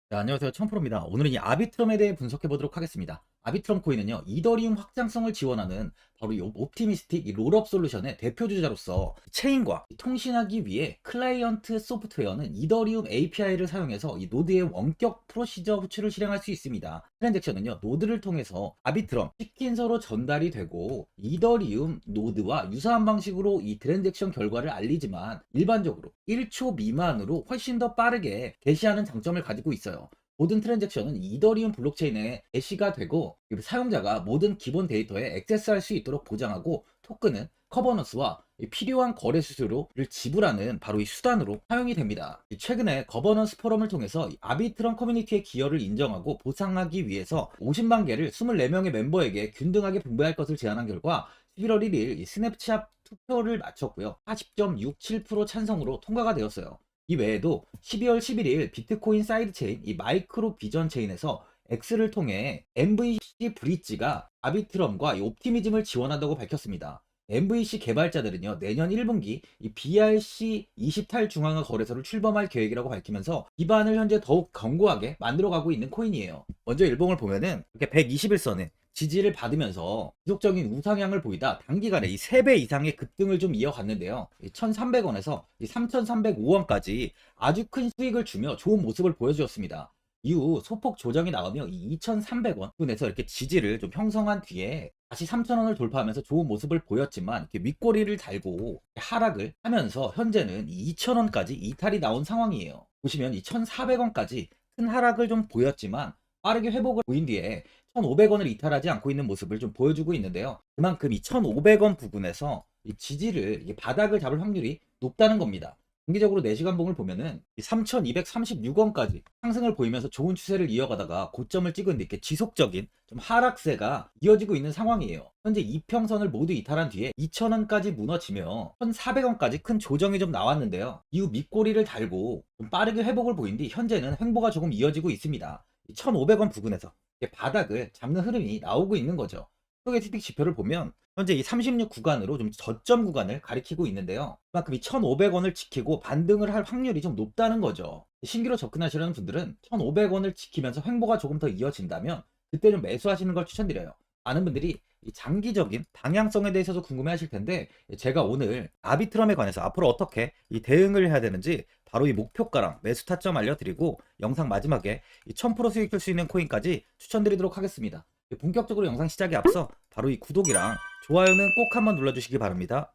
네, 안녕하세요. 천프로입니다. 오늘은 이 아비트럼에 대해 분석해 보도록 하겠습니다. 아비트럼 코인은요, 이더리움 확장성을 지원하는 바로 이 옵티미스틱 이 롤업 솔루션의 대표 주자로서 체인과 통신하기 위해 클라이언트 소프트웨어는 이더리움 API를 사용해서 이 노드의 원격 프로시저 호출을 실행할 수 있습니다. 트랜잭션은요, 노드를 통해서 아비트럼 시킨서로 전달이 되고 이더리움 노드와 유사한 방식으로 이 트랜잭션 결과를 알리지만 일반적으로 1초 미만으로 훨씬 더 빠르게 게시하는 장점을 가지고 있어요. 모든 트랜잭션은 이더리움 블록체인에 게시가 되고 사용자가 모든 기본 데이터에 액세스할 수 있도록 보장하고, 토큰은 커버넌스와 필요한 거래 수수료를 지불하는 바로 이 수단으로 사용이 됩니다. 최근에 거버넌스 포럼을 통해서 아비트럼 커뮤니티의 기여를 인정하고 보상하기 위해서 50만 개를 24명의 멤버에게 균등하게 분배할 것을 제안한 결과 11월 1일 스냅챗 투표를 마쳤고요. 40.67% 찬성으로 통과가 되었어요. 이 외에도 12월 11일 비트코인 사이드체인 이 마이크로 비전 체인에서 X를 통해 MVC 브릿지가 아비트럼과 이 옵티미즘을 지원한다고 밝혔습니다. MVC 개발자들은요, 내년 1분기 이 BRC20 탈중앙화 거래소를 출범할 계획이라고 밝히면서 기반을 현재 더욱 견고하게 만들어가고 있는 코인이에요. 먼저 일봉을 보면은 이렇게 121선에 지지를 받으면서 지속적인 우상향을 보이다 단기간에 이 3배 이상의 급등을 좀 이어갔는데요. 1,300원에서 3,305원까지 아주 큰 수익을 주며 좋은 모습을 보여주었습니다. 이후 소폭 조정이 나오며 이 2,300원 부분에서 이렇게 지지를 좀 형성한 뒤에 다시 3,000원을 돌파하면서 좋은 모습을 보였지만 이렇게 윗꼬리를 달고 하락을 하면서 현재는 2,000원까지 이탈이 나온 상황이에요. 보시면 2,400원까지 큰 하락을 좀 보였지만 빠르게 회복을 보인 뒤에 1,500원을 이탈하지 않고 있는 모습을 좀 보여주고 있는데요. 그만큼 이 1,500원 부근에서 이 지지를, 이 바닥을 잡을 확률이 높다는 겁니다. 단기적으로 4시간 봉을 보면은 3,236원까지 상승을 보이면서 좋은 추세를 이어가다가 고점을 찍은 뒤 이렇게 지속적인 좀 하락세가 이어지고 있는 상황이에요. 현재 이평선을 모두 이탈한 뒤에 2,000원까지 무너지며 1,400원까지 큰 조정이 좀 나왔는데요. 이후 밑꼬리를 달고 좀 빠르게 회복을 보인 뒤 현재는 횡보가 조금 이어지고 있습니다. 1,500원 부근에서 바닥을 잡는 흐름이 나오고 있는 거죠. 스토캐스틱 지표를 보면 현재 이 36 구간으로 좀 저점 구간을 가리키고 있는데요. 그만큼 이 1,500원을 지키고 반등을 할 확률이 좀 높다는 거죠. 신규로 접근하시려는 분들은 1,500원을 지키면서 횡보가 조금 더 이어진다면 그때 좀 매수하시는 걸 추천드려요. 많은 분들이 이 장기적인 방향성에 대해서도 궁금해 하실 텐데, 제가 오늘 아비트럼에 관해서 앞으로 어떻게 이 대응을 해야 되는지 바로 이 목표가랑 매수 타점 알려드리고, 영상 마지막에 이 1000% 수익 줄 수 있는 코인까지 추천드리도록 하겠습니다. 본격적으로 영상 시작에 앞서 바로 이 구독이랑 좋아요는 꼭 한번 눌러주시기 바랍니다.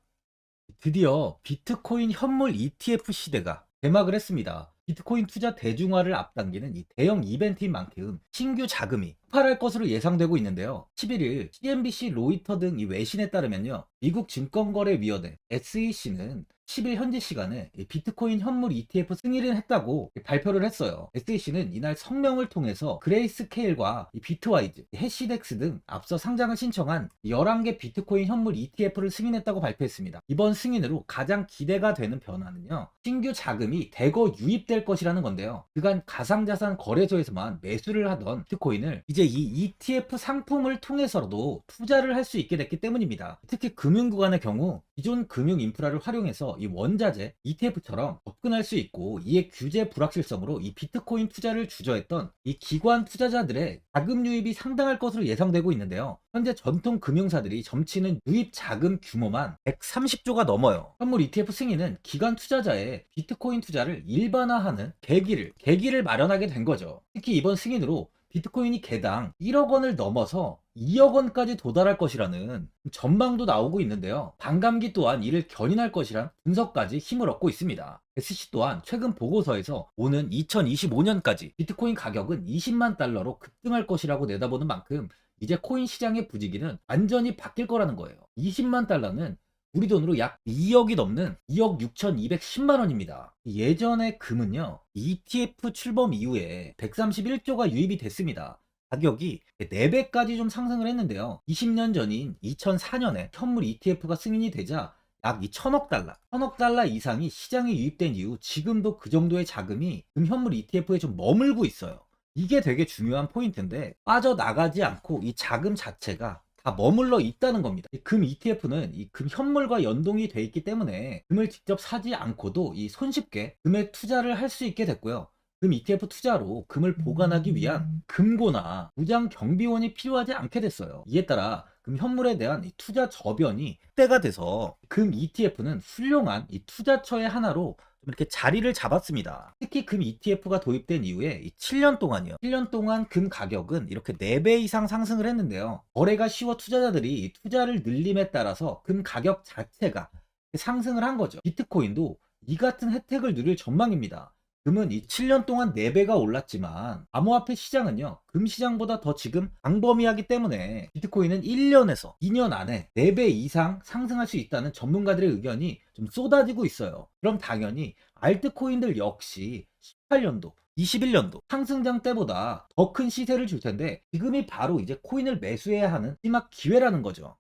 드디어 비트코인 현물 ETF 시대가 개막을 했습니다. 비트코인 투자 대중화를 앞당기는 이 대형 이벤트인 만큼 신규 자금이 폭발할 것으로 예상되고 있는데요. 11일 CNBC, 로이터 등 이 외신에 따르면요, 미국 증권거래위원회 SEC는 10일 현지 시간에 비트코인 현물 ETF 승인을 했다고 발표를 했어요. SEC는 이날 성명을 통해서 그레이스케일과 비트와이즈, 해시덱스 등 앞서 상장을 신청한 11개 비트코인 현물 ETF를 승인했다고 발표했습니다. 이번 승인으로 가장 기대가 되는 변화는요, 신규 자금이 대거 유입될 것이라는 건데요. 그간 가상자산 거래소에서만 매수를 하던 비트코인을 이제 이 ETF 상품을 통해서도 투자를 할 수 있게 됐기 때문입니다. 특히 금융구간의 경우 기존 금융 인프라를 활용해서 이 원자재 ETF처럼 접근할 수 있고, 이에 규제 불확실성으로 이 비트코인 투자를 주저했던 이 기관 투자자들의 자금 유입이 상당할 것으로 예상되고 있는데요. 현재 전통 금융사들이 점치는 유입 자금 규모만 130조가 넘어요. 현물 ETF 승인은 기관 투자자의 비트코인 투자를 일반화하는 계기를 마련하게 된 거죠. 특히 이번 승인으로 비트코인이 개당 1억 원을 넘어서 2억 원까지 도달할 것이라는 전망도 나오고 있는데요. 반감기 또한 이를 견인할 것이란 분석까지 힘을 얻고 있습니다. SC 또한 최근 보고서에서 오는 2025년까지 비트코인 가격은 20만 달러로 급등할 것이라고 내다보는 만큼 이제 코인 시장의 부지기는 완전히 바뀔 거라는 거예요. 20만 달러는 우리 돈으로 약 2억이 넘는 2억 6,210만 원입니다. 예전의 금은요, ETF 출범 이후에 131조가 유입이 됐습니다. 가격이 4배까지 좀 상승을 했는데요. 20년 전인 2004년에 현물 ETF가 승인이 되자 약 1,000억 달러, 1,000억 달러 이상이 시장에 유입된 이후 지금도 그 정도의 자금이 현물 ETF에 좀 머물고 있어요. 이게 되게 중요한 포인트인데, 빠져나가지 않고 이 자금 자체가 다 머물러 있다는 겁니다. 금 ETF는 이 금 현물과 연동이 돼 있기 때문에 금을 직접 사지 않고도 이 손쉽게 금에 투자를 할 수 있게 됐고요. 금 ETF 투자로 금을 보관하기 위한 금고나 무장 경비원이 필요하지 않게 됐어요. 이에 따라 금 현물에 대한 이 투자 저변이 확대가 돼서 금 ETF는 훌륭한 이 투자처의 하나로 좀 이렇게 자리를 잡았습니다. 특히 금 ETF가 도입된 이후에 이 7년 동안이요. 7년 동안 금 가격은 이렇게 4배 이상 상승을 했는데요. 거래가 쉬워 투자자들이 이 투자를 늘림에 따라서 금 가격 자체가 상승을 한 거죠. 비트코인도 이 같은 혜택을 누릴 전망입니다. 금은 이 7년 동안 4배가 올랐지만 암호화폐 시장은요, 금 시장보다 더 지금 광범위하기 때문에 비트코인은 1년에서 2년 안에 4배 이상 상승할 수 있다는 전문가들의 의견이 좀 쏟아지고 있어요. 그럼 당연히 알트코인들 역시 18년도 21년도 상승장 때보다 더 큰 시세를 줄 텐데, 지금이 바로 이제 코인을 매수해야 하는 마지막 기회라는 거죠.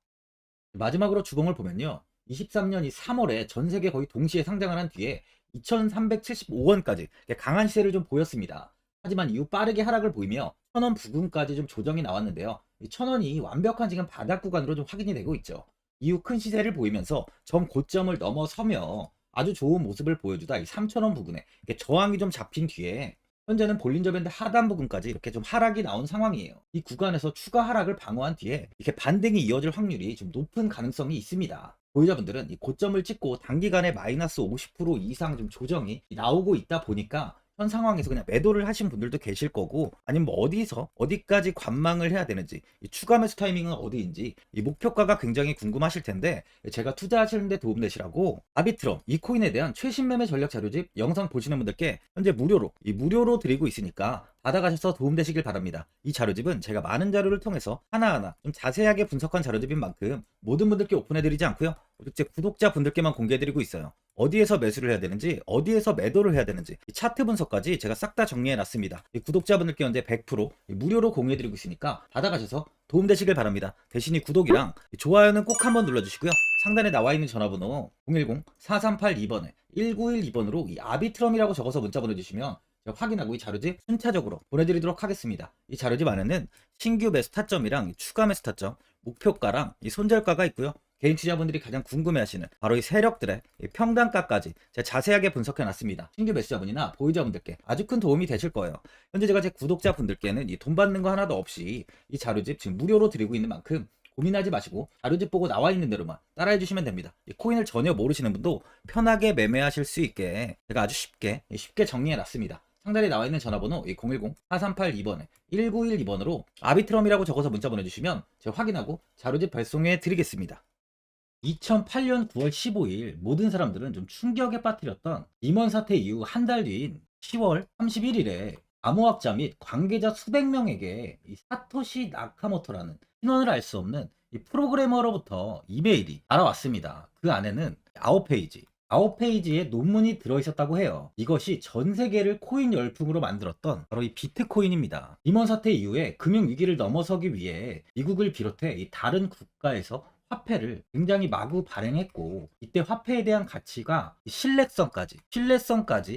마지막으로 주봉을 보면요, 23년 이 3월에 전 세계 거의 동시에 상장을 한 뒤에 2375원까지 강한 시세를 좀 보였습니다. 하지만 이후 빠르게 하락을 보이며 1000원 부근까지 좀 조정이 나왔는데요. 1000원이 완벽한 지금 바닥 구간으로 좀 확인이 되고 있죠. 이후 큰 시세를 보이면서 전 고점을 넘어서며 아주 좋은 모습을 보여주다 이 3000원 부근에 저항이 좀 잡힌 뒤에 현재는 볼린저 밴드 하단 부근까지 이렇게 좀 하락이 나온 상황이에요. 이 구간에서 추가 하락을 방어한 뒤에 이렇게 반등이 이어질 확률이 좀 높은 가능성이 있습니다. 보유자분들은 이 고점을 찍고 단기간에 마이너스 50% 이상 좀 조정이 나오고 있다 보니까 현 상황에서 그냥 매도를 하신 분들도 계실 거고, 아니면 뭐 어디서 어디까지 관망을 해야 되는지, 이 추가 매수 타이밍은 어디인지, 이 목표가가 굉장히 궁금하실 텐데, 제가 투자하시는데 도움되시라고 아비트럼 이 코인에 대한 최신 매매 전략 자료집 영상 보시는 분들께 현재 무료로 드리고 있으니까 받아가셔서 도움되시길 바랍니다. 이 자료집은 제가 많은 자료를 통해서 하나하나 좀 자세하게 분석한 자료집인 만큼 모든 분들께 오픈해드리지 않고요, 제 구독자분들께만 공개해드리고 있어요. 어디에서 매수를 해야 되는지, 어디에서 매도를 해야 되는지, 이 차트 분석까지 제가 싹 다 정리해놨습니다. 이 구독자분들께 현재 100% 무료로 공유해드리고 있으니까 받아가셔서 도움되시길 바랍니다. 대신 이 구독이랑 좋아요는 꼭 한번 눌러주시고요. 상단에 나와있는 전화번호 010-4382번에 1912번으로 이 아비트럼이라고 적어서 문자 보내주시면 제가 확인하고 이 자료집 순차적으로 보내드리도록 하겠습니다. 이 자료집 안에는 신규 매수 타점이랑 추가 매수 타점, 목표가랑 이 손절가가 있고요. 개인 투자분들이 가장 궁금해하시는 바로 이 세력들의 이 평단가까지 제가 자세하게 분석해놨습니다. 신규 매수자분이나 보유자분들께 아주 큰 도움이 되실 거예요. 현재 제가 제 구독자분들께는 이 돈 받는 거 하나도 없이 이 자료집 지금 무료로 드리고 있는 만큼 고민하지 마시고 자료집 보고 나와 있는 대로만 따라해 주시면 됩니다. 이 코인을 전혀 모르시는 분도 편하게 매매하실 수 있게 제가 아주 쉽게 정리해 놨습니다. 상단에 나와 있는 전화번호 010-4382번에 1912번으로 아비트럼이라고 적어서 문자 보내주시면 제가 확인하고 자료집 발송해 드리겠습니다. 2008년 9월 15일 모든 사람들은 좀 충격에 빠뜨렸던 리먼 사태 이후 한 달 뒤인 10월 31일에 암호학자 및 관계자 수백 명에게 이 사토시 나카모토라는 신원을 알 수 없는 이 프로그래머로부터 이메일이 날아왔습니다. 그 안에는 9페이지의 논문이 들어있었다고 해요. 이것이 전 세계를 코인 열풍으로 만들었던 바로 이 비트코인입니다. 리먼 사태 이후에 금융위기를 넘어서기 위해 미국을 비롯해 이 다른 국가에서 화폐를 굉장히 마구 발행했고, 이때 화폐에 대한 가치가 신뢰성까지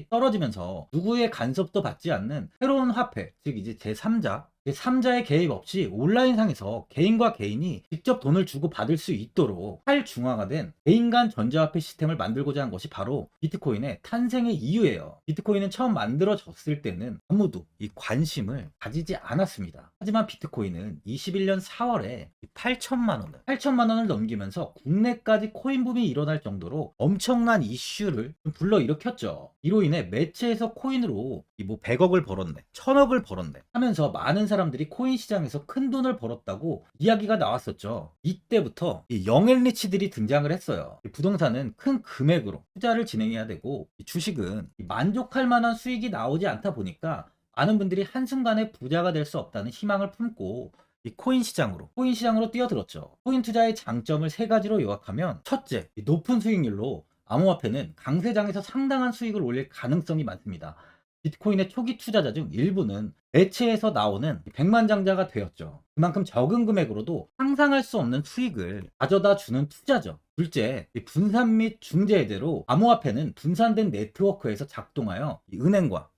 떨어지면서 누구의 간섭도 받지 않는 새로운 화폐, 즉 이제 제3자의 개입 없이 온라인상에서 개인과 개인이 직접 돈을 주고 받을 수 있도록 탈중앙화된 개인 간 전자화폐 시스템을 만들고자 한 것이 바로 비트코인의 탄생의 이유예요. 비트코인은 처음 만들어졌을 때는 아무도 이 관심을 가지지 않았습니다. 하지만 비트코인은 21년 4월에 8천만 원을 넘기면서 국내까지 코인 붐이 일어날 정도로 엄청난 이슈를 불러일으켰죠. 이로 인해 매체에서 코인으로 뭐 100억을 벌었네, 1000억을 벌었네 하면서 많은 사람들이 코인 시장에서 큰 돈을 벌었다고 이야기가 나왔었죠. 이때부터 이 영앤리치들이 등장을 했어요. 부동산은 큰 금액으로 투자를 진행해야 되고, 주식은 만족할 만한 수익이 나오지 않다 보니까 많은 분들이 한순간에 부자가 될 수 없다는 희망을 품고 이 코인 시장으로 뛰어들었죠. 코인 투자의 장점을 세 가지로 요약하면, 첫째, 높은 수익률로 암호화폐는 강세장에서 상당한 수익을 올릴 가능성이 많습니다. 비트코인의 초기 투자자 중 일부는 매체에서 나오는 백만장자가 되었죠. 그만큼 적은 금액으로도 상상할 수 없는 수익을 가져다 주는 투자죠. 둘째, 분산 및 중재 해제로 암호화폐는 분산된 네트워크에서 작동하여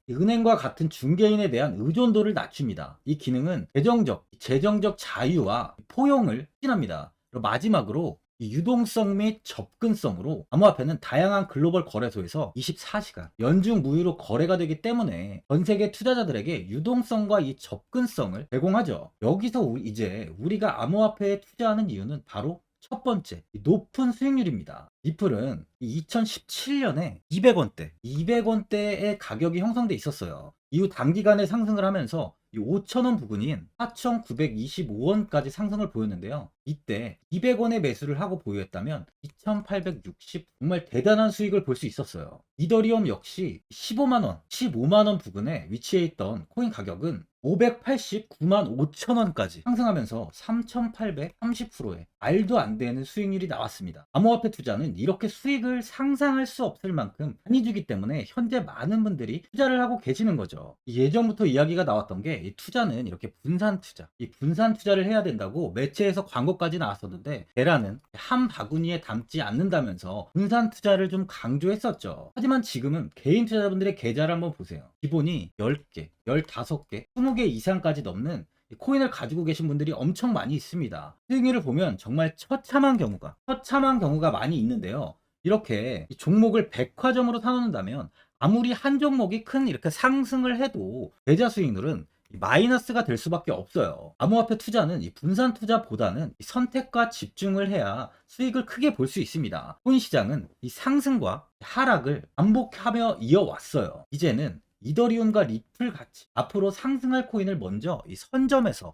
은행과 같은 중개인에 대한 의존도를 낮춥니다. 이 기능은 재정적 자유와 포용을 추진합니다. 마지막으로 이 유동성 및 접근성으로 암호화폐는 다양한 글로벌 거래소에서 24시간 연중 무휴로 거래가 되기 때문에 전 세계 투자자들에게 유동성과 이 접근성을 제공하죠. 여기서 이제 우리가 암호화폐에 투자하는 이유는 바로 첫 번째, 이 높은 수익률입니다. 리플은 2017년에 200원대의 가격이 형성돼 있었어요. 이후 단기간에 상승을 하면서 이 5,000원 부근인 4,925원까지 상승을 보였는데요. 이때 200원에 매수를 하고 보유했다면 2,860 정말 대단한 수익을 볼 수 있었어요. 이더리움 역시 15만원, 15만원 부근에 위치해 있던 코인 가격은 589만 5천원까지 상승하면서 3,830%의 말도 안 되는 수익률이 나왔습니다. 암호화폐 투자는 이렇게 수익을 상상할 수 없을 만큼 많이 주기 때문에 현재 많은 분들이 투자를 하고 계시는 거죠. 예전부터 이야기가 나왔던 게 이 투자는 이렇게 분산 투자, 이 분산 투자를 해야 된다고 매체에서 광고까지 나왔었는데 테라는 한 바구니에 담지 않는다면서 분산 투자를 좀 강조했었죠. 하지만 지금은 개인 투자자분들의 계좌를 한번 보세요. 기본이 10개, 15개, 20개 이상까지 넘는 코인을 가지고 계신 분들이 엄청 많이 있습니다. 수익률을 보면 정말 처참한 경우가 많이 있는데요. 이렇게 이 종목을 백화점으로 사놓는다면 아무리 한 종목이 큰 이렇게 상승을 해도 계좌 수익률은 마이너스가 될 수밖에 없어요. 암호화폐 투자는 이 분산 투자보다는 이 선택과 집중을 해야 수익을 크게 볼 수 있습니다. 코인 시장은 이 상승과 하락을 반복하며 이어왔어요. 이제는 이더리움과 리플 같이 앞으로 상승할 코인을 먼저 이 선점에서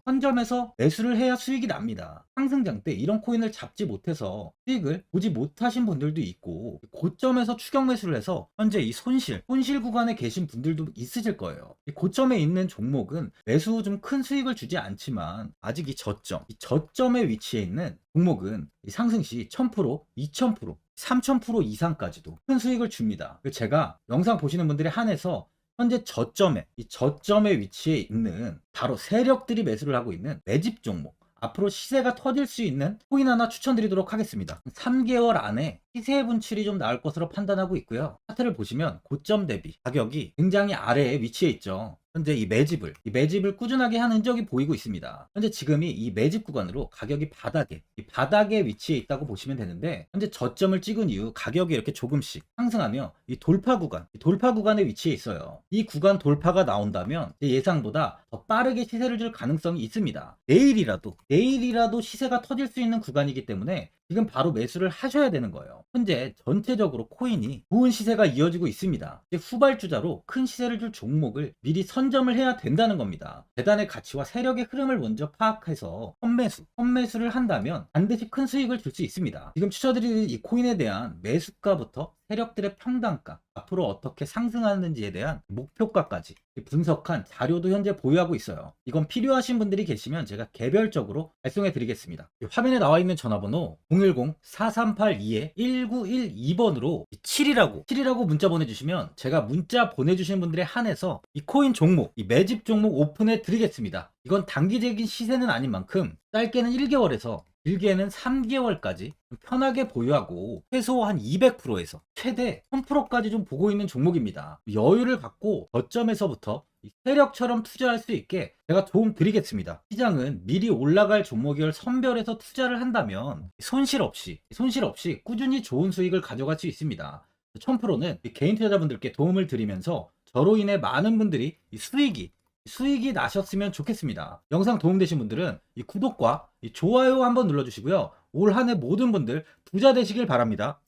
매수를 해야 수익이 납니다. 상승장 때 이런 코인을 잡지 못해서 수익을 보지 못하신 분들도 있고, 고점에서 추격 매수를 해서 현재 이 손실 구간에 계신 분들도 있으실 거예요. 이 고점에 있는 종목은 매수 후 좀 큰 수익을 주지 않지만 아직 이 저점에 위치해 있는 종목은 이 상승 시 1000%, 2000%, 3000% 이상까지도 큰 수익을 줍니다. 제가 영상 보시는 분들에 한해서 현재 저점에 위치해 있는 바로 세력들이 매수를 하고 있는 매집 종목, 앞으로 시세가 터질 수 있는 코인 하나 추천드리도록 하겠습니다. 3개월 안에 시세 분출이 좀 나올 것으로 판단하고 있고요. 차트를 보시면 고점 대비 가격이 굉장히 아래에 위치해 있죠. 현재 이 매집을 꾸준하게 한 흔적이 보이고 있습니다. 현재 지금이 이 매집 구간으로 가격이 바닥에 위치해 있다고 보시면 되는데, 현재 저점을 찍은 이후 가격이 이렇게 조금씩 상승하며 이 돌파 구간에 위치해 있어요. 이 구간 돌파가 나온다면 예상보다 더 빠르게 시세를 줄 가능성이 있습니다. 내일이라도 시세가 터질 수 있는 구간이기 때문에 지금 바로 매수를 하셔야 되는 거예요. 현재 전체적으로 코인이 좋은 시세가 이어지고 있습니다. 후발주자로 큰 시세를 줄 종목을 미리 선점을 해야 된다는 겁니다. 재단의 가치와 세력의 흐름을 먼저 파악해서 선매수를 한다면 반드시 큰 수익을 줄 수 있습니다. 지금 추천드리는 이 코인에 대한 매수가부터 세력들의 평단가, 앞으로 어떻게 상승하는지에 대한 목표가까지 분석한 자료도 현재 보유하고 있어요. 이건 필요하신 분들이 계시면 제가 개별적으로 발송해 드리겠습니다. 화면에 나와 있는 전화번호 010-4382-1912번으로 7이라고 문자 보내주시면 제가 문자 보내주시는 분들에 한해서 이 코인 종목, 이 매집 종목 오픈해 드리겠습니다. 이건 단기적인 시세는 아닌 만큼 짧게는 1개월에서 길게는 3개월까지 편하게 보유하고 최소 한 200%에서 최대 1000%까지 좀 보고 있는 종목입니다. 여유를 갖고 저점에서부터 세력처럼 투자할 수 있게 제가 도움 드리겠습니다. 시장은 미리 올라갈 종목을 선별해서 투자를 한다면 손실 없이 꾸준히 좋은 수익을 가져갈 수 있습니다. 1000%는 개인 투자자분들께 도움을 드리면서 저로 인해 많은 분들이 수익이 나셨으면 좋겠습니다. 영상 도움되신 분들은 이 구독과 이 좋아요 한번 눌러주시고요. 올 한 해 모든 분들 부자 되시길 바랍니다.